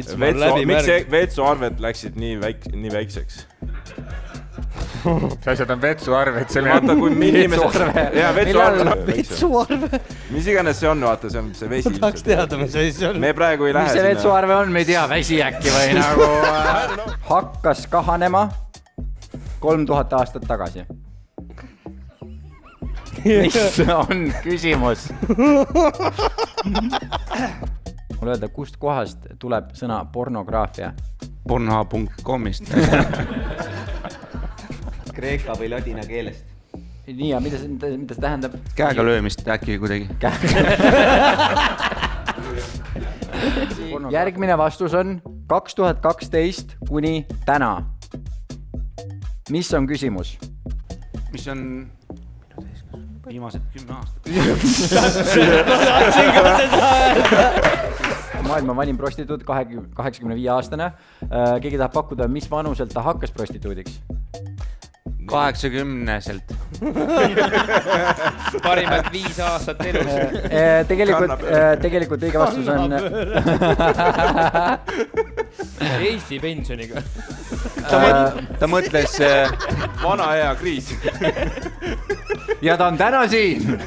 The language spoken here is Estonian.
Võtsin ma läbi Miks märg. vetsuarved läksid nii väikseks? See asjad on vetsuarved. Vaata, kui inimesed... Vetsuarve. Mis iganes see on, vaata, see on see vesi. Ma tahaks teada, mis see on. Me praegu ei lähe sinna. Mis see vetsuarve on, me ei tea, väsi äkki või nagu... Hakkas kahanema 3000 aastat tagasi. Mis on küsimus? Mulle öelda, kust kohast tuleb sõna pornograafia? Pornhub.comist. Kreeka või ladina keelest. Nii, ja mida see tähendab? Käega löömist äkki kuidagi. Järgmine vastus on 2012 kuni täna. Mis on küsimus? Mis on viimased 10 aastat? Maailma vanim prostituut, 85-aastane. Keegi tahab pakkuda, mis vanuselt ta hakkas prostituudiks? 80-selt. Parimad 5 aastat elus. Tegelikult õige vastus on... Eesti pensioniga. Ta mõtles... Vana hea kriis. Ja ta on täna siin.